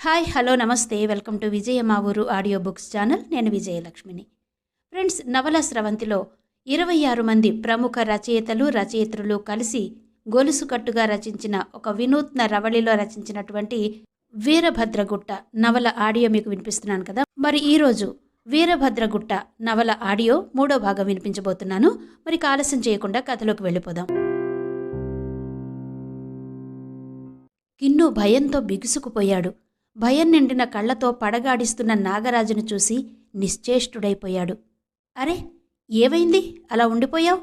Hi hello నమస్తే welcome to విజయ మా ఊరు ఆడియో బుక్స్ ఛానల్. నేను విజయలక్ష్మిని. ఫ్రెండ్స్, నవల స్రవంతిలో 26 మంది ప్రముఖ రచయిత్రులు కలిసి గొలుసుకట్టుగా రచించిన ఒక వినూత్న రవళిలో రచించినటువంటి వీరభద్రగుట్ట నవల ఆడియో మీకు వినిపిస్తున్నాను కదా. మరి ఈరోజు వీరభద్రగుట్ట నవల ఆడియో 3వ భాగం వినిపించబోతున్నాను. మరి ఆలస్యం చేయకుండా కథలోకి వెళ్ళిపోదాం. కిన్ను భయంతో బిగుసుకుపోయాడు. భయం నిండిన కళ్లతో పడగాడిస్తున్న నాగరాజును చూసి నిశ్చేష్టుడైపోయాడు. అరే, ఏవైంది అలా ఉండిపోయావు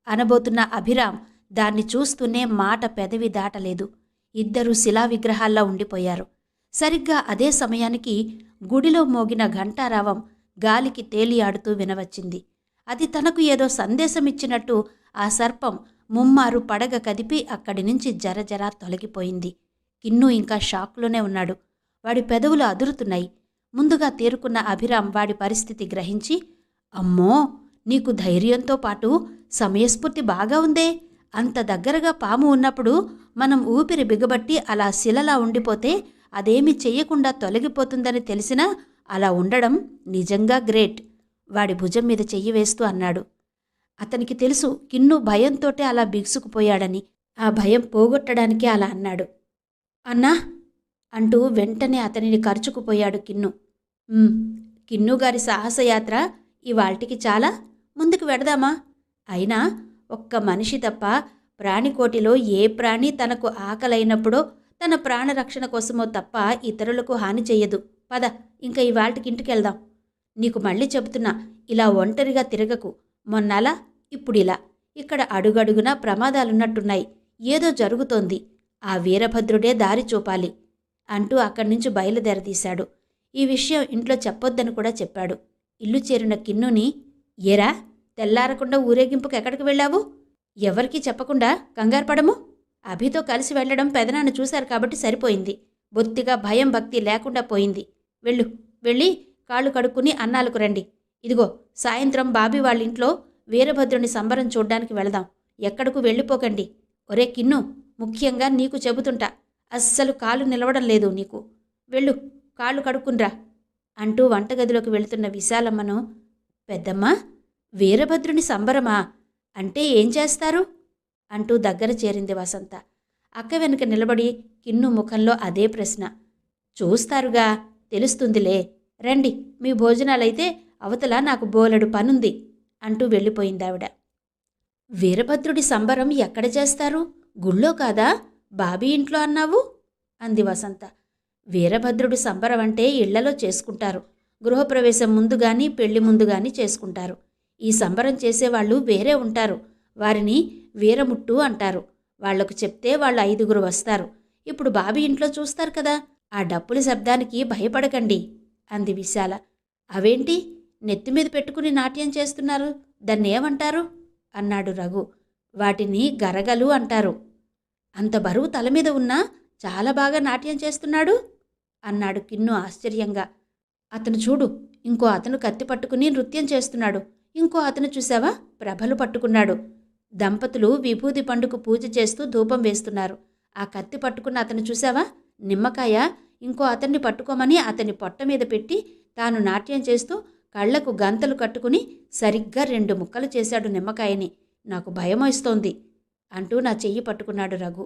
అనబోతున్న అభిరామ్ దాన్ని చూస్తూనే మాట పెదవి దాటలేదు. ఇద్దరూ శిలా విగ్రహాల్లా ఉండిపోయారు. సరిగ్గా అదే సమయానికి గుడిలో మోగిన ఘంటారావం గాలికి తేలియాడుతూ వినవచ్చింది. అది తనకు ఏదో సందేశమిచ్చినట్టు ఆ సర్పం ముమ్మారు పడగ కదిపి అక్కడి నుంచి జరజరా తొలగిపోయింది. కిన్ను ఇంకా షాక్లోనే ఉన్నాడు. వాడి పెదవులు అదురుతున్నాయి. ముందుగా తేరుకున్న అభిరామ్ వాడి పరిస్థితి గ్రహించి, అమ్మో, నీకు ధైర్యంతో పాటు సమయస్ఫూర్తి బాగా ఉందే. అంత దగ్గరగా పాము ఉన్నప్పుడు మనం ఊపిరి బిగబట్టి అలా శిలలా ఉండిపోతే అదేమీ చెయ్యకుండా తొలగిపోతుందని తెలిసినా అలా ఉండడం నిజంగా గ్రేట్. వాడి భుజం మీద చెయ్యి వేస్తూ అన్నాడు. అతనికి తెలుసు కిన్ను భయంతోటే అలా బిగుసుకుపోయాడని. ఆ భయం పోగొట్టడానికే అలా అన్నాడు. అన్నా అంటూ వెంటనే అతనిని కరుచుకుపోయాడు కిన్ను. కిన్నుగారి సాహసయాత్ర ఇవాల్టికి చాలా, ముందుకు వెడదామా? అయినా ఒక్క మనిషి తప్ప ప్రాణికోటిలో ఏ ప్రాణి తనకు ఆకలైనప్పుడో తన ప్రాణరక్షణ కోసమో తప్ప ఇతరులకు హాని చెయ్యదు. పద, ఇంకా ఇవాల్టికి ఇంటికెళ్దాం. నీకు మళ్ళీ చెబుతున్నా, ఇలా ఒంటరిగా తిరగకు. మొన్నలా ఇప్పుడిలా. ఇక్కడ అడుగడుగునా ప్రమాదాలున్నట్టున్నాయి. ఏదో జరుగుతోంది. ఆ వీరభద్రుడే దారి చూపాలి అంటూ అక్కడి నుంచి బయలుదేరదీశాడు. ఈ విషయం ఇంట్లో చెప్పొద్దని కూడా చెప్పాడు. ఇల్లు చేరిన కిన్నుని, ఏరా, తెల్లారకుండా ఊరేగింపుకు ఎక్కడికి వెళ్ళావు? ఎవరికీ చెప్పకుండా కంగారు పడము. అభితో కలిసి వెళ్లడం పెదనాన్న చూశారు కాబట్టి సరిపోయింది. బొత్తిగా భయం భక్తి లేకుండా పోయింది. వెళ్ళి కాళ్ళు కడుక్కుని అన్నాలకు రండి. ఇదిగో, సాయంత్రం బాబీ వాళ్ళింట్లో వీరభద్రుని సంబరం చూడ్డానికి వెళదాం. ఎక్కడకు వెళ్ళిపోకండి. ఒరే కిన్ను, ముఖ్యంగా నీకు చెబుతుంటా, అస్సలు కాలు నిలవడం లేదు నీకు. కాళ్ళు కడుక్కున్రా అంటూ వంటగదిలోకి వెళుతున్న విశాలమ్మను, పెద్దమ్మ, వీరభద్రుని సంబరమా? అంటే ఏం చేస్తారు అంటూ దగ్గర చేరింది వసంత. అక్క వెనుక నిలబడి కిన్ను ముఖంలో అదే ప్రశ్న. చూస్తారుగా, తెలుస్తుందిలే. రండి, మీ భోజనాలైతే అవతల నాకు బోలెడు పనుంది అంటూ వెళ్ళిపోయిందావిడ. వీరభద్రుడి సంబరం ఎక్కడ చేస్తారు? గుళ్ళో కాదా? బాబీ ఇంట్లో అన్నావు అంది వసంత. వీరభద్రుడి సంబరం అంటే ఇళ్లలో చేసుకుంటారు. గృహప్రవేశం ముందు గాని పెళ్లి ముందు గాని చేసుకుంటారు. ఈ సంబరం చేసేవాళ్ళు వేరే ఉంటారు. వారిని వీరముట్టు అంటారు. వాళ్లకు చెప్తే వాళ్ళు 5గురు వస్తారు. ఇప్పుడు బాబీ ఇంట్లో చూస్తారు కదా. ఆ డప్పుల శబ్దానికి భయపడకండి అంది విశాల. అవేంటి నెత్తిమీద పెట్టుకుని నాట్యం చేస్తున్నారు? దాన్నేమంటారు అన్నాడు రఘు. వాటిని గరగలు అంటారు. అంత బరువు తల మీద ఉన్నా చాలా బాగా నాట్యం చేస్తున్నాడు అన్నాడు కిన్ను ఆశ్చర్యంగా. అతను చూడు, ఇంకో అతను కత్తి పట్టుకుని నృత్యం చేస్తున్నాడు. ఇంకో అతను చూసావా, ప్రభలు పట్టుకున్నాడు. దంపతులు విభూది పండుకు పూజ చేస్తూ ధూపం వేస్తున్నారు. ఆ కత్తి పట్టుకున్న అతను చూసావా, నిమ్మకాయ ఇంకో అతన్ని పట్టుకోమని అతని పొట్ట మీద పెట్టి తాను నాట్యం చేస్తూ కళ్లకు గంతలు కట్టుకుని సరిగ్గా 2 ముక్కలు చేశాడు నిమ్మకాయని. నాకు భయమేస్తోంది అంటూ నా చెయ్యి పట్టుకున్నాడు రఘు.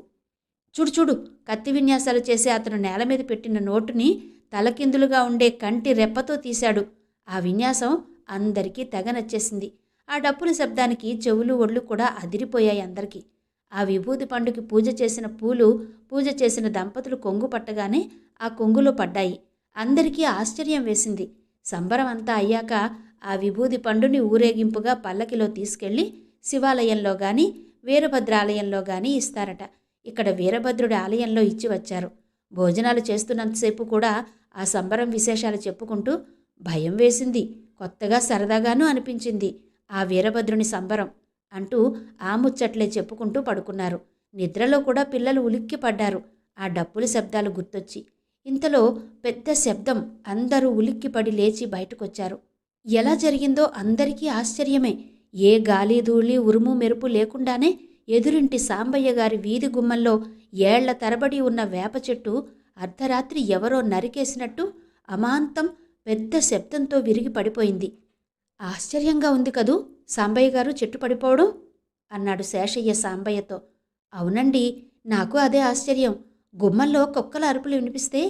చూడు, కత్తి విన్యాసాలు చేసే అతను నేల మీద పెట్టిన నోటుని తలకిందులుగా ఉండే కంటి రెప్పతో తీశాడు. ఆ విన్యాసం అందరికీ తెగ నచ్చేసింది. ఆ డప్పుల శబ్దానికి చెవులు ఒళ్ళు కూడా అదిరిపోయాయి అందరికీ. ఆ విభూతి పండుకి పూజ చేసిన పూలు పూజ చేసిన దంపతులు కొంగు పట్టగానే ఆ కొంగులో పడ్డాయి. అందరికీ ఆశ్చర్యం వేసింది. సంబరం అంతా అయ్యాక ఆ విభూది పండుని ఊరేగింపుగా పల్లకిలో తీసుకెళ్లి శివాలయంలో గాని వీరభద్రాలయంలో గాని ఇస్తారట. ఇక్కడ వీరభద్రుడి ఆలయంలో ఇచ్చి వచ్చారు. భోజనాలు చేస్తున్నంతసేపు కూడా ఆ సంబరం విశేషాలు చెప్పుకుంటూ భయం వేసింది, కొత్తగా సరదాగానూ అనిపించింది ఆ వీరభద్రుని సంబరం అంటూ ఆ ముచ్చట్లే చెప్పుకుంటూ పడుకున్నారు. నిద్రలో కూడా పిల్లలు ఉలిక్కి పడ్డారు ఆ డప్పుల శబ్దాలు గుర్తొచ్చి. ఇంతలో పెద్ద శబ్దం. అందరూ ఉలిక్కిపడి లేచి బయటకొచ్చారు. ఎలా జరిగిందో అందరికీ ఆశ్చర్యమే. ఏ గాలి ధూళి ఉరుము మెరుపు లేకుండానే ఎదురింటి సాంబయ్య గారి వీధి గుమ్మంలో ఏళ్ల తరబడి ఉన్న వేప చెట్టు అర్ధరాత్రి ఎవరో నరికేసినట్టు అమాంతం పెద్ద శబ్దంతో విరిగి పడిపోయింది. ఆశ్చర్యంగా ఉంది కదూ సాంబయ్య గారు చెట్టు పడిపోవడం అన్నాడు శేషయ్య సాంబయ్యతో. అవునండి, నాకు అదే ఆశ్చర్యం. గుమ్మంలో కుక్కల అరుపులు వినిపిస్తే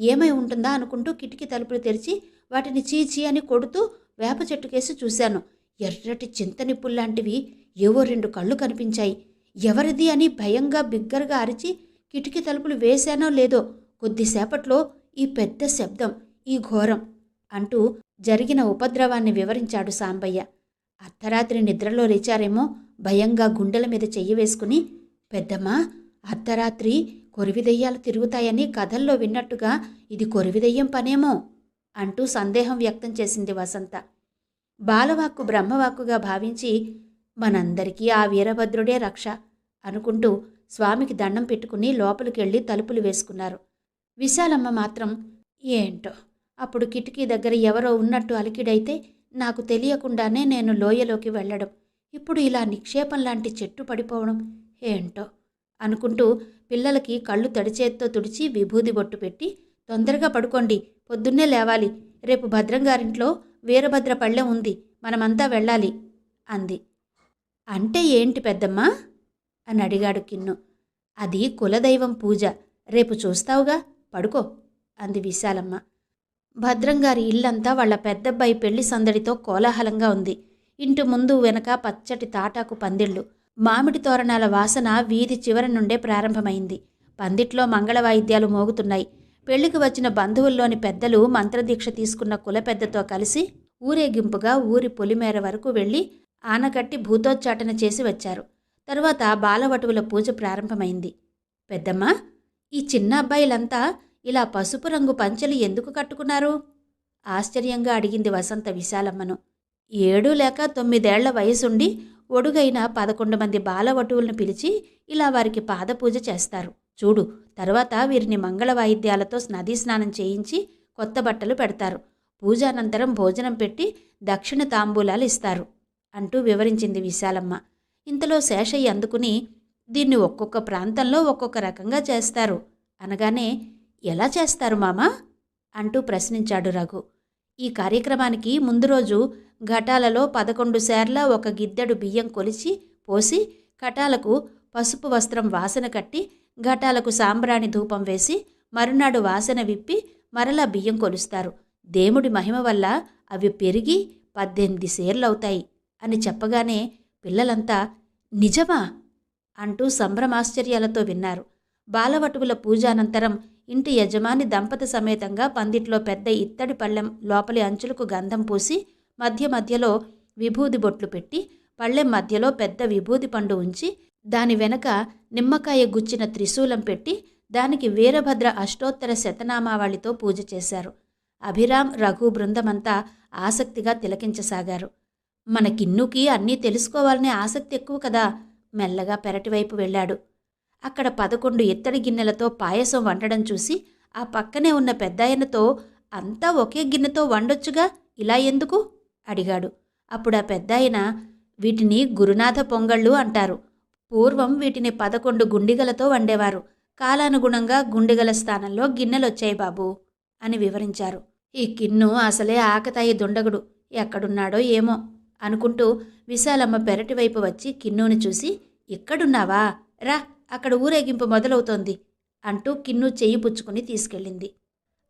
ఏమై ఉంటుందా అనుకుంటూ కిటికీ తలుపులు తెరిచి వాటిని చీచీ అని కొడుతూ వేప చెట్టుకేసి చూశాను. ఎర్రటి చింతనిప్పుల్లాంటివి ఏవో 2 కళ్ళు కనిపించాయి. ఎవరిది అని భయంగా బిగ్గరగా అరిచి కిటికీ తలుపులు వేశానో లేదో కొద్దిసేపట్లో ఈ పెద్ద శబ్దం, ఈ ఘోరం అంటూ జరిగిన ఉపద్రవాన్ని వివరించాడు సాంబయ్య. అర్ధరాత్రి నిద్రలో లేచారేమో భయంగా గుండెల మీద చెయ్యి వేసుకుని, పెద్దమ్మా, అర్ధరాత్రి కొరివిదెయ్యాలు తిరుగుతాయని కథల్లో విన్నట్టుగా ఇది కొరివిదెయ్యం పనేమో అంటూ సందేహం వ్యక్తం చేసింది వసంత. బాలవాక్కు బ్రహ్మవాక్కుగా భావించి, మనందరికీ ఆ వీరభద్రుడే రక్ష అనుకుంటూ స్వామికి దండం పెట్టుకుని లోపలికెళ్ళి తలుపులు వేసుకున్నారు. విశాలమ్మ మాత్రం, ఏంటో అప్పుడు కిటికీ దగ్గర ఎవరో ఉన్నట్టు అలికిడైతే నాకు తెలియకుండానే నేను లోయలోకి వెళ్ళడం, ఇప్పుడు ఇలా నిక్షేపం లాంటి చెట్టు పడిపోవడం ఏంటో అనుకుంటూ పిల్లలకి కళ్ళు తడిచేత్తో తుడిచి విభూది బొట్టు పెట్టి, తొందరగా పడుకోండి, పొద్దున్నే లేవాలి, రేపు భద్రంగారింట్లో వీరభద్ర పళ్ళెం ఉంది, మనమంతా వెళ్ళాలి అంది. అంటే ఏంటి పెద్దమ్మా అని అడిగాడు కిన్ను. అది కులదైవం పూజ, రేపు చూస్తావుగా, పడుకో అంది విశాలమ్మ. భద్రంగారి ఇల్లంతా వాళ్ల పెద్దబ్బాయి పెళ్లి సందడితో కోలాహలంగా ఉంది. ఇంటి ముందు వెనక పచ్చటి తాటాకు పందిళ్ళు, మామిడి తోరణాల వాసన వీధి చివరి నుండే ప్రారంభమైంది. పందిట్లో మంగళ వాయిద్యాలు మోగుతున్నాయి. పెళ్లికి వచ్చిన బంధువుల్లోని పెద్దలు మంత్రదీక్ష తీసుకున్న కుల పెద్దతో కలిసి ఊరేగింపుగా ఊరి పొలిమేర వరకు వెళ్లి ఆనకట్టి భూతోచ్చాటన చేసి వచ్చారు. తరువాత బాలవటువుల పూజ ప్రారంభమైంది. పెద్దమ్మా, ఈ చిన్న అబ్బాయిలంతా ఇలా పసుపు రంగు పంచెలు ఎందుకు కట్టుకున్నారు ఆశ్చర్యంగా అడిగింది వసంత విశాలమ్మను. 7 లేక 9 వయసుండి ఒడుగైన 11 మంది బాలవటువులను పిలిచి ఇలా వారికి పాదపూజ చేస్తారు. చూడు, తర్వాత వీరిని మంగళ వాయిద్యాలతో నదీ స్నానం చేయించి కొత్త బట్టలు పెడతారు. పూజానంతరం భోజనం పెట్టి దక్షిణ తాంబూలాలు ఇస్తారు అంటూ వివరించింది విశాలమ్మ. ఇంతలో శేషయ్య అందుకుని, దీన్ని ఒక్కొక్క ప్రాంతంలో ఒక్కొక్క రకంగా చేస్తారు అనగానే, ఎలా చేస్తారు మామా అంటూ ప్రశ్నించాడు రఘు. ఈ కార్యక్రమానికి ముందు రోజు ఘటాలలో 11 సేర్ల 1 గిద్దెడు బియ్యం కొలిచి పోసి ఘటాలకు పసుపు వస్త్రం వాసన కట్టి ఘటాలకు సాంబ్రాణి ధూపం వేసి మరునాడు వాసన విప్పి మరలా బియ్యం కొలుస్తారు. దేవుడి మహిమ వల్ల అవి పెరిగి 18 సేర్లవుతాయి అని చెప్పగానే పిల్లలంతా నిజమా అంటూ సంభ్రమాశ్చర్యాలతో విన్నారు. బాలవటువుల పూజానంతరం ఇంటి యజమాని దంపతి సమేతంగా పందిట్లో పెద్ద ఇత్తడి పళ్ళెం లోపలి అంచులకు గంధం పూసి మధ్య మధ్యలో విభూది బొట్లు పెట్టి పళ్ళెం మధ్యలో పెద్ద విభూది పండు ఉంచి దాని వెనక నిమ్మకాయ గుచ్చిన త్రిశూలం పెట్టి దానికి వీరభద్ర అష్టోత్తర శతనామావళితో పూజ చేశారు. అభిరామ్, రఘు బృందమంతా ఆసక్తిగా తిలకించసాగారు. మన కిన్నుకి అన్నీ తెలుసుకోవాలనే ఆసక్తి ఎక్కువ కదా. మెల్లగా పెరటివైపు వెళ్ళాడు. అక్కడ 11 ఇత్తడి గిన్నెలతో పాయసం వండడం చూసి ఆ పక్కనే ఉన్న పెద్దాయనతో, అంతా ఒకే గిన్నెతో వండొచ్చుగా, ఇలా ఎందుకు అడిగాడు. అప్పుడు ఆ పెద్దాయన, వీటిని గురునాథ పొంగళ్ళు అంటారు. పూర్వం వీటిని 11 గుండిగలతో వండేవారు. కాలానుగుణంగా గుండిగల స్థానంలో గిన్నెలొచ్చాయి బాబూ అని వివరించారు. ఈ కిన్ను అసలే ఆకతాయి దుండగుడు, ఎక్కడున్నాడో ఏమో అనుకుంటూ విశాలమ్మ పెరటివైపు వచ్చి కిన్నుని చూసి, ఇక్కడున్నావా, రా, అక్కడ ఊరేగింపు మొదలవుతోంది అంటూ కిన్ను చెయ్యి పుచ్చుకుని తీసుకెళ్ళింది.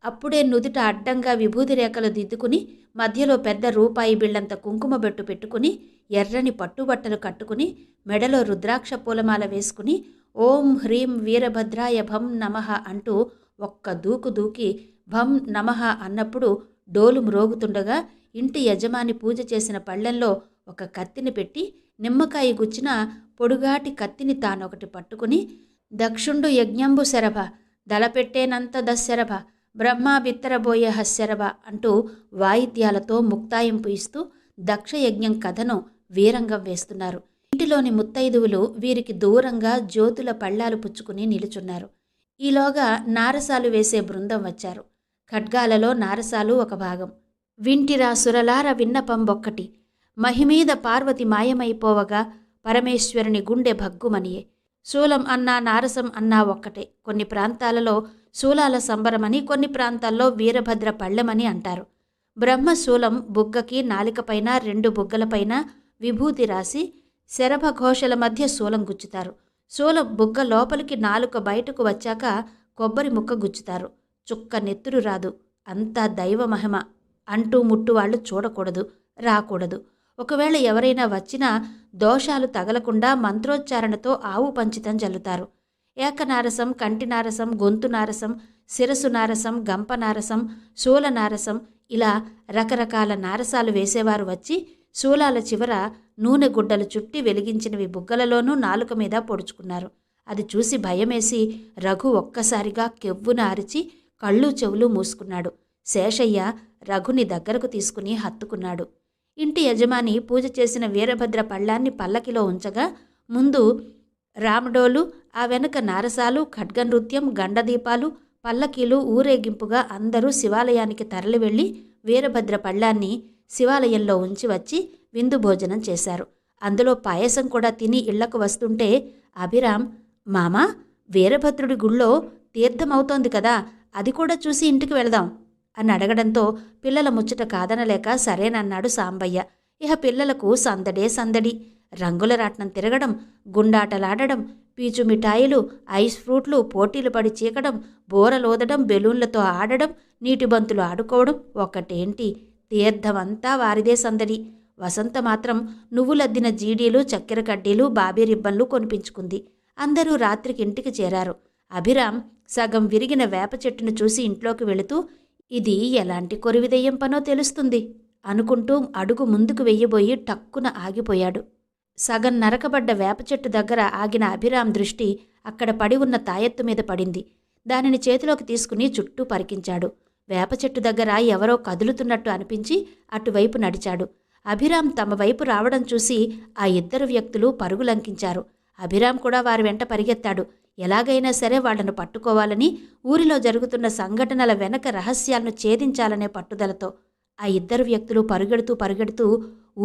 అప్పుడే నుదుట అడ్డంగా విభూది రేఖలు దిద్దుకుని మధ్యలో పెద్ద రూపాయి బిళ్ళంత కుంకుమ బెట్టు పెట్టుకుని ఎర్రని పట్టుబట్టలు కట్టుకుని మెడలో రుద్రాక్ష పూలమాల వేసుకుని ఓం హ్రీం వీరభద్రాయ భం నమః అంటూ ఒక్క దూకు దూకి భం నమః అన్నప్పుడు డోలు మ్రోగుతుండగా ఇంటి యజమాని పూజ చేసిన పళ్ళెంలో ఒక కత్తిని పెట్టి నిమ్మకాయ గుచ్చిన పొడుగాటి కత్తిని తానొకటి పట్టుకుని దక్షుండు యజ్ఞంబు శరభ దళపెట్టేనంత దశరభ బ్రహ్మ బిత్తరబోయే హస్సరభ అంటూ వాయిద్యాలతో ముక్తాయింపు ఇస్తూ దక్షయజ్ఞం కథను వీరంగం వేస్తున్నారు. ఇంటిలోని ముత్తైదువులు వీరికి దూరంగా జ్యోతుల పళ్ళాలు పుచ్చుకుని నిలుచున్నారు. ఈలోగా నారసాలు వేసే బృందం వచ్చారు. ఖడ్గాలలో నారసాలు ఒక భాగం. వింటిరా సురలార విన్నపంబొక్కటి, మహిమీద పార్వతి మాయమైపోవగా పరమేశ్వరుని గుండె భగ్గుమనియే, శూలం అన్నా నారసం అన్నా ఒక్కటే. కొన్ని ప్రాంతాలలో శూలాల సంబరమని, కొన్ని ప్రాంతాల్లో వీరభద్ర పళ్ళెమని అంటారు. బ్రహ్మశూలం బుగ్గకి నాలికపైన 2 బుగ్గలపైన విభూతి రాసి శరభఘోషల మధ్య శూలం గుచ్చుతారు. శూలం బుగ్గ లోపలికి నాలుక బయటకు వచ్చాక కొబ్బరి ముక్క గుచ్చుతారు. చుక్క నెత్తురు రాదు. అంతా దైవమహిమ. అంటూ ముట్టు వాళ్ళు చూడకూడదు, రాకూడదు. ఒకవేళ ఎవరైనా వచ్చినా దోషాలు తగలకుండా మంత్రోచ్చారణతో ఆవు పంచితం జల్లుతారు. ఏకనారసం, కంటి నారసం, గొంతు నారసం, శిరసు నారసం, గంప నారసం, శూల నారసం, ఇలా రకరకాల నారసాలు వేసేవారు వచ్చి శూలాల చివర నూనె గుడ్డలు చుట్టి వెలిగించినవి బుగ్గలలోనూ నాలుక మీద పొడుచుకున్నారు. అది చూసి భయమేసి రఘు ఒక్కసారిగా కెవ్వున అరిచి కళ్ళు చెవులు మూసుకున్నాడు. శేషయ్య రఘుని దగ్గరకు తీసుకుని హత్తుకున్నాడు. ఇంటి యజమాని పూజ చేసిన వీరభద్ర పళ్ళాన్ని పల్లకిలో ఉంచగా ముందు రామడోలు, ఆ వెనుక నారసాలు, ఖడ్గనృత్యం, గండదీపాలు, పల్లకీలు ఊరేగింపుగా అందరూ శివాలయానికి తరలి వెళ్ళి వీరభద్ర పళ్ళాన్ని శివాలయంలో ఉంచి వచ్చి విందు భోజనం చేశారు. అందులో పాయసం కూడా తిని ఇళ్లకు వస్తుంటే అభిరామ్, మామా, వీరభద్రుడి గుళ్ళో తీర్థమవుతోంది కదా, అది కూడా చూసి ఇంటికి వెళదాం అని అడగడంతో పిల్లల ముచ్చట కాదనలేక సరేనన్నాడు సాంబయ్య. ఇహ పిల్లలకు సందడే సందడి. రంగుల రాట్నం తిరగడం, గుండాటలాడడం, పీచు మిఠాయిలు, ఐస్ ఫ్రూట్లు, పోటీలు పడి చీకడం, బోరలోదడం, బెలూన్లతో ఆడడం, నీటి బంతులు ఆడుకోవడం, ఒక్కటేంటి తీర్థమంతా వారిదే సందడి. వసంత మాత్రం నువ్వులద్దిన జీడీలు, చక్కెర కడ్డీలు, బాబీ రిబ్బన్లు కొనిపించుకుంది. అందరూ రాత్రికి ఇంటికి చేరారు. అభిరామ్ సగం విరిగిన వేప చెట్టును చూసి ఇంట్లోకి వెళుతూ ఇది ఎలాంటి కొరివిదెయ్యం పనో తెలుస్తుంది అనుకుంటూ అడుగు ముందుకు వెయ్యబోయి టక్కున ఆగిపోయాడు. సగం నరకబడ్డ వేప చెట్టు దగ్గర ఆగిన అభిరామ్ దృష్టి అక్కడ పడి ఉన్న తాయెత్తు మీద పడింది. దానిని చేతిలోకి తీసుకుని చుట్టూ పరికించాడు. వేప చెట్టు దగ్గర ఎవరో కదులుతున్నట్టు అనిపించి అటువైపు నడిచాడు. అభిరామ్ తమ వైపు రావడం చూసి ఆ ఇద్దరు వ్యక్తులు పరుగులంకించారు. అభిరామ్ కూడా వారి వెంట పరిగెత్తాడు. ఎలాగైనా సరే వాళ్లను పట్టుకోవాలని, ఊరిలో జరుగుతున్న సంఘటనల వెనక రహస్యాలను ఛేదించాలనే పట్టుదలతో ఆ ఇద్దరు వ్యక్తులు పరుగెడుతూ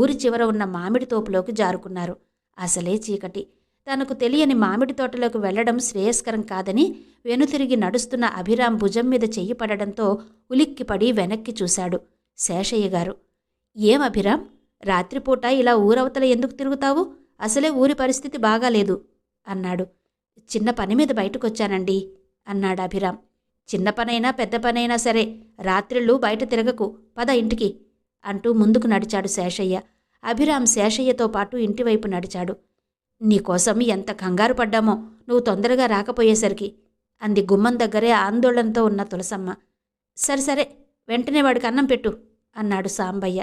ఊరి చివర ఉన్న మామిడి తోపులోకి జారుకున్నారు. అసలే చీకటి. తనకు తెలియని మామిడి తోటలోకి వెళ్లడం శ్రేయస్కరం కాదని వెనుతిరిగి నడుస్తున్న అభిరామ్ భుజం మీద చెయ్యి పడడంతో ఉలిక్కిపడి వెనక్కి చూశాడు. శేషయ్య గారు. ఏం అభిరామ్, రాత్రిపూట ఇలా ఊరవతల ఎందుకు తిరుగుతావు? అసలే ఊరి పరిస్థితి బాగాలేదు అన్నాడు. చిన్న పని మీద బయటకొచ్చానండి అన్నాడు అభిరామ్. చిన్న పనైనా పెద్ద పనైనా సరే రాత్రిళ్ళు బయట తిరగకు, పద ఇంటికి అంటూ ముందుకు నడిచాడు శేషయ్య. అభిరామ్ శేషయ్యతో పాటు ఇంటివైపు నడిచాడు. నీకోసం ఎంత కంగారు పడ్డామో నువ్వు తొందరగా రాకపోయేసరికి అంది గుమ్మం దగ్గరే ఆందోళనతో ఉన్న తులసమ్మ. సరే వెంటనే వాడికి అన్నం పెట్టు అన్నాడు సాంబయ్య.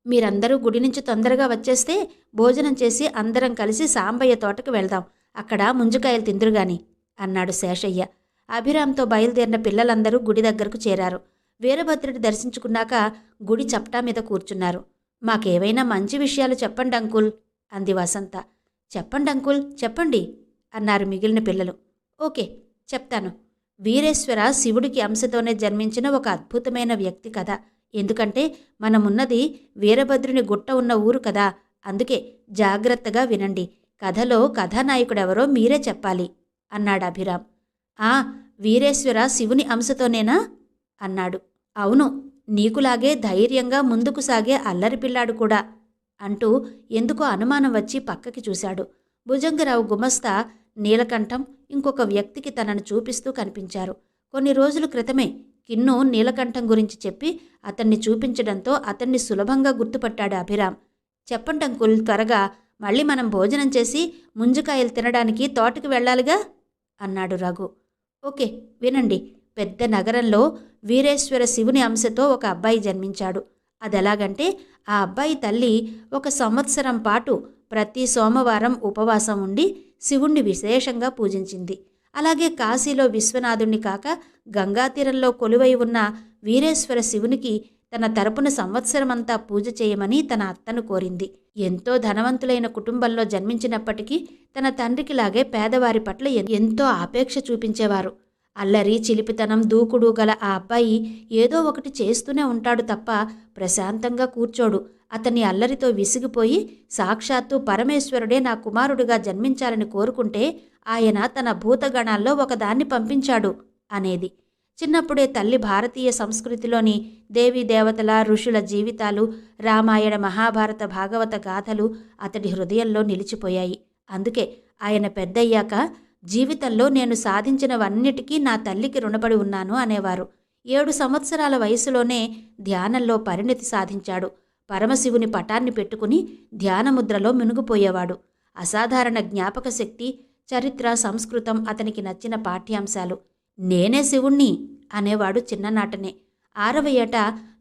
మీరందరూ గుడి నుంచి తొందరగా వచ్చేస్తే భోజనం చేసి అందరం కలిసి సాంబయ్య తోటకు వెళ్దాం, అక్కడ ముంజకాయలు తిందురుగాని అన్నాడు శేషయ్య. అభిరామ్తో బయలుదేరిన పిల్లలందరూ గుడి దగ్గరకు చేరారు. వీరభద్రుడి దర్శించుకున్నాక గుడి చప్టా మీద కూర్చున్నారు. మాకేవైనా మంచి విషయాలు చెప్పండి అంకుల్ అంది వసంత. చెప్పండి అంకుల్, చెప్పండి అన్నారు మిగిలిన పిల్లలు. ఓకే, చెప్తాను. వీరేశ్వర శివుడికి అంశతోనే జన్మించిన ఒక అద్భుతమైన వ్యక్తి కథ. ఎందుకంటే మనమున్నది వీరభద్రుని గుట్ట ఉన్న ఊరు కదా, అందుకే జాగ్రత్తగా వినండి. కథలో కథానాయకుడెవరో మీరే చెప్పాలి అన్నాడు అభిరామ్. వీరేశ్వర శివుని అంశతోనేనా అన్నాడు. అవును, నీకులాగే ధైర్యంగా ముందుకు సాగే అల్లరిపిల్లాడు కూడా అంటూ ఎందుకో అనుమానం వచ్చి పక్కకి చూశాడు. భుజంగరావు గుమస్తా నీలకంఠం ఇంకొక వ్యక్తికి తనను చూపిస్తూ కనిపించారు. కొన్ని రోజుల క్రితమే కిన్ను నీలకంఠం గురించి చెప్పి అతన్ని చూపించడంతో అతన్ని సులభంగా గుర్తుపట్టాడు అభిరామ్. చెప్పండి అంకుల్, త్వరగా, మళ్ళీ మనం భోజనం చేసి ముంజకాయలు తినడానికి తోటకి వెళ్ళాలిగా అన్నాడు రఘు. ఓకే, వినండి. పెద్ద నగరంలో వీరేశ్వర శివుని అంశతో ఒక అబ్బాయి జన్మించాడు. అదెలాగంటే ఆ అబ్బాయి తల్లి 1 సంవత్సరం పాటు ప్రతి సోమవారం ఉపవాసం ఉండి శివుణ్ణి విశేషంగా పూజించింది. అలాగే కాశీలో విశ్వనాథుణ్ణి కాక గంగాతీరంలో కొలువై ఉన్న వీరేశ్వర శివునికి తన తరపున సంవత్సరమంతా పూజ చేయమని తన అత్తను కోరింది. ఎంతో ధనవంతులైన కుటుంబంలో జన్మించినప్పటికీ తన తండ్రికిలాగే పేదవారి పట్ల ఎంతో ఆపేక్ష చూపించేవారు. అల్లరి, చిలిపితనం, దూకుడు గల ఆ అబ్బాయి ఏదో ఒకటి చేస్తూనే ఉంటాడు తప్ప ప్రశాంతంగా కూర్చోడు. అతని అల్లరితో విసిగిపోయి సాక్షాత్తు పరమేశ్వరుడే నా కుమారుడిగా జన్మించాలని కోరుకుంటే ఆయన తన భూతగణాల్లో ఒకదాన్ని పంపించాడు అనేది. చిన్నప్పుడే తల్లి భారతీయ సంస్కృతిలోని దేవీ దేవతల, ఋషుల జీవితాలు, రామాయణ, మహాభారత, భాగవత గాథలు అతడి హృదయంలో నిలిచిపోయాయి. అందుకే ఆయన పెద్దయ్యాక జీవితంలో నేను సాధించినవన్నిటికీ నా తల్లికి రుణపడి ఉన్నాను అనేవారు. 7 సంవత్సరాల వయసులోనే ధ్యానంలో పరిణతి సాధించాడు. పరమశివుని పటాన్ని పెట్టుకుని ధ్యానముద్రలో మునిగిపోయేవాడు. అసాధారణ జ్ఞాపక శక్తి, చరిత్ర, సంస్కృతం అతనికి నచ్చిన పాఠ్యాంశాలు. నేనే శివుణ్ణి అనేవాడు చిన్ననాటనే. 6వ ఏట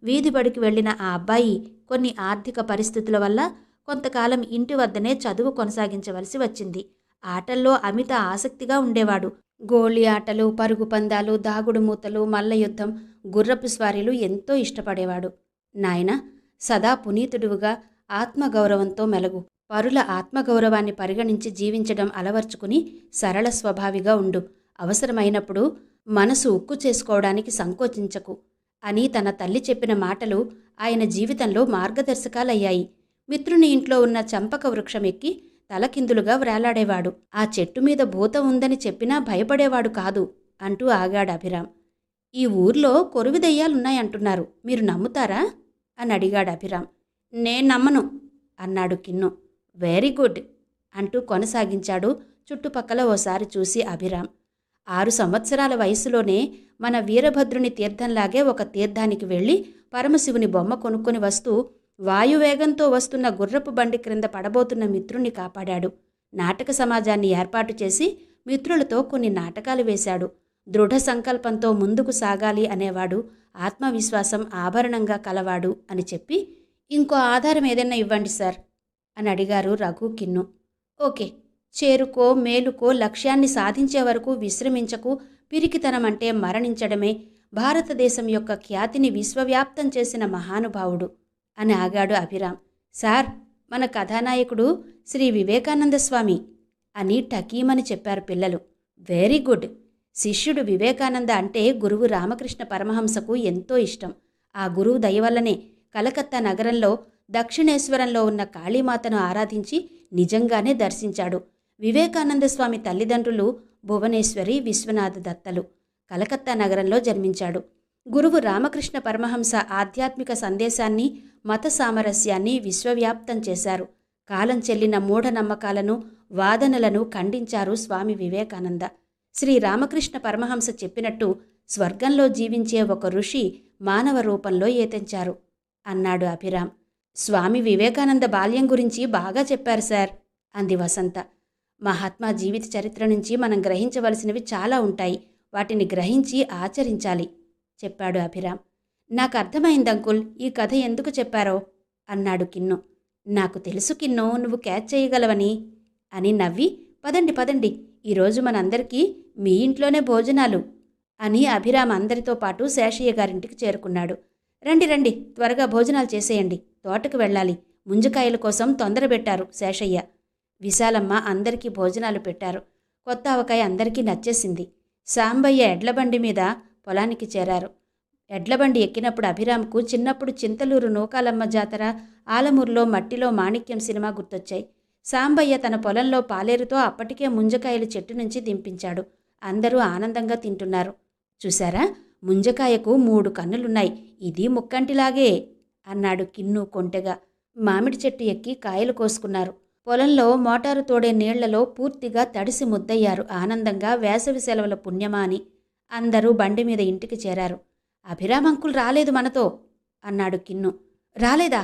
వీధి బడికి వెళ్లిన ఆ అబ్బాయి కొన్ని ఆర్థిక పరిస్థితుల వల్ల కొంతకాలం ఇంటి వద్దనే చదువు కొనసాగించవలసి వచ్చింది. ఆటల్లో అమిత ఆసక్తిగా ఉండేవాడు. గోళీ ఆటలు, పరుగు పందాలు, దాగుడు మూతలు, మల్లయుద్ధం, గుర్రపు స్వారీలు ఎంతో ఇష్టపడేవాడు. నాయనా, సదా పునీతుడువుగా ఆత్మగౌరవంతో మెలగు. పరుల ఆత్మగౌరవాన్ని పరిగణించి జీవించడం అలవర్చుకుని సరళ స్వభావిగా ఉండు. అవసరమైనప్పుడు మనసు ఉక్కు చేసుకోవడానికి సంకోచించకు అని తన తల్లి చెప్పిన మాటలు ఆయన జీవితంలో మార్గదర్శకాలయ్యాయి. మిత్రుని ఇంట్లో ఉన్న చంపక వృక్షం ఎక్కి తలకిందులుగా వ్రేలాడేవాడు. ఆ చెట్టు మీద భూతం ఉందని చెప్పినా భయపడేవాడు కాదు అంటూ ఆగాడు అభిరామ్. ఈ ఊర్లో కొరువి దెయ్యాలున్నాయంటున్నారు, మీరు నమ్ముతారా అని అడిగాడు అభిరామ్. నేను నమ్మను అన్నాడు కిన్ను. వెరీ గుడ్ అంటూ కొనసాగించాడు చుట్టుపక్కల ఓసారి చూసి అభిరామ్. 6 సంవత్సరాల వయసులోనే మన వీరభద్రుని తీర్థంలాగే ఒక తీర్థానికి వెళ్ళి పరమశివుని బొమ్మ కొనుక్కొని వస్తూ వాయువేగంతో వస్తున్న గుర్రపు బండి క్రింద పడబోతున్న మిత్రుణ్ణి కాపాడాడు. నాటక సమాజాన్ని ఏర్పాటు చేసి మిత్రులతో కొన్ని నాటకాలు వేశాడు. దృఢ సంకల్పంతో ముందుకు సాగాలి అనేవాడు. ఆత్మవిశ్వాసం ఆభరణంగా కలవాడు అని చెప్పి, ఇంకో ఆధారం ఏదైనా ఇవ్వండి సార్ అని అడిగారు రఘు, కిన్ను. ఓకే, చేరుకో, మేలుకో, లక్ష్యాన్ని సాధించే వరకు విశ్రమించకు. పిరికితనమంటే మరణించడమే. భారతదేశం యొక్క ఖ్యాతిని విశ్వవ్యాప్తం చేసిన మహానుభావుడు అని ఆగాడు అభిరామ్. సార్, మన కథానాయకుడు శ్రీ వివేకానంద స్వామి అని టకీమని చెప్పారు పిల్లలు. Very good. శిష్యుడు వివేకానంద అంటే గురువు రామకృష్ణ పరమహంసకు ఎంతో ఇష్టం. ఆ గురువు దయవల్లనే కలకత్తా నగరంలో దక్షిణేశ్వరంలో ఉన్న కాళీమాతను ఆరాధించి నిజంగానే దర్శించాడు. వివేకానంద స్వామి తల్లిదండ్రులు భువనేశ్వరి, విశ్వనాథ దత్తలు. కలకత్తా నగరంలో జన్మించాడు. గురువు రామకృష్ణ పరమహంస ఆధ్యాత్మిక సందేశాన్ని, మత సామరస్యాన్ని విశ్వవ్యాప్తం చేశారు. కాలం చెల్లిన మూఢనమ్మకాలను, వాదనలను ఖండించారు స్వామి వివేకానంద. శ్రీ రామకృష్ణ పరమహంస చెప్పినట్టు స్వర్గంలో జీవించే ఒక ఋషి మానవ రూపంలో ఏతెంచారు అన్నాడు అభిరామ్. స్వామి వివేకానంద బాల్యం గురించి బాగా చెప్పారు సార్ అంది వసంత. మహాత్మా జీవిత చరిత్ర నుంచి మనం గ్రహించవలసినవి చాలా ఉంటాయి. వాటిని గ్రహించి ఆచరించాలి చెప్పాడు అభిరామ్. నాకు అర్థమైంది అంకుల్, ఈ కథ ఎందుకు చెప్పారో అన్నాడు కిన్ను. నాకు తెలుసు కిన్ను, నువ్వు క్యాచ్ చేయగలవని అని నవ్వి, పదండి పదండి, ఈరోజు మనందరికీ మీ ఇంట్లోనే భోజనాలు అని అభిరామ్ అందరితో పాటు శేషయ్య గారింటికి చేరుకున్నాడు. రండి రండి, త్వరగా భోజనాలు చేసేయండి, తోటకు వెళ్ళాలి. ముంజకాయల కోసం తొందరబెట్టారు శేషయ్య. విశాలమ్మ అందరికీ భోజనాలు పెట్టారు. కొత్త ఆవకాయ అందరికీ నచ్చేసింది. సాంబయ్య ఎడ్లబండి మీద పొలానికి చేరారు. ఎడ్లబండి ఎక్కినప్పుడు అభిరామ్కు చిన్నప్పుడు చింతలూరు నూకాలమ్మ జాతర, ఆలమూరులో మట్టిలో మాణిక్యం సినిమా గుర్తొచ్చాయి. సాంబయ్య తన పొలంలో పాలేరుతో అప్పటికే ముంజకాయలు చెట్టు నుంచి దింపించాడు. అందరూ ఆనందంగా తింటున్నారు. చూశారా, ముంజకాయకు 3 కన్నులున్నాయి, ఇది ముక్కంటిలాగే అన్నాడు కిన్ను కొంటెగా. మామిడి చెట్టు ఎక్కి కాయలు కోసుకున్నారు. పొలంలో మోటారు తోడే నీళ్లలో పూర్తిగా తడిసి ముద్దయ్యారు ఆనందంగా. వేసవి సెలవుల పుణ్యమా అని అందరూ బండి మీద ఇంటికి చేరారు. అభిరామ్ అంకుల్ రాలేదు మనతో అన్నాడు కిన్ను. రాలేదా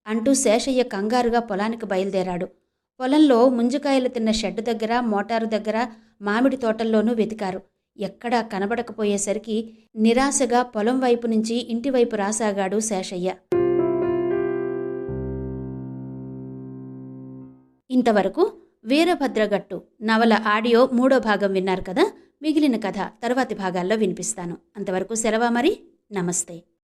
అంటూ శేషయ్య కంగారుగా పొలానికి బయలుదేరాడు. పొలంలో ముంజకాయలు తిన్న షెడ్డు దగ్గర, మోటారు దగ్గర, మామిడి తోటల్లోనూ వెతికారు. ఎక్కడా కనబడకపోయేసరికి నిరాశగా పొలం వైపు నుంచి ఇంటివైపు రాసాగాడు శేషయ్య. ఇంతవరకు వీరభద్రగట్టు నవల ఆడియో 3వ భాగం విన్నారు కదా. మిగిలిన కథ తరువాతి భాగాల్లో వినిపిస్తాను. అంతవరకు సెలవా మరి. నమస్తే.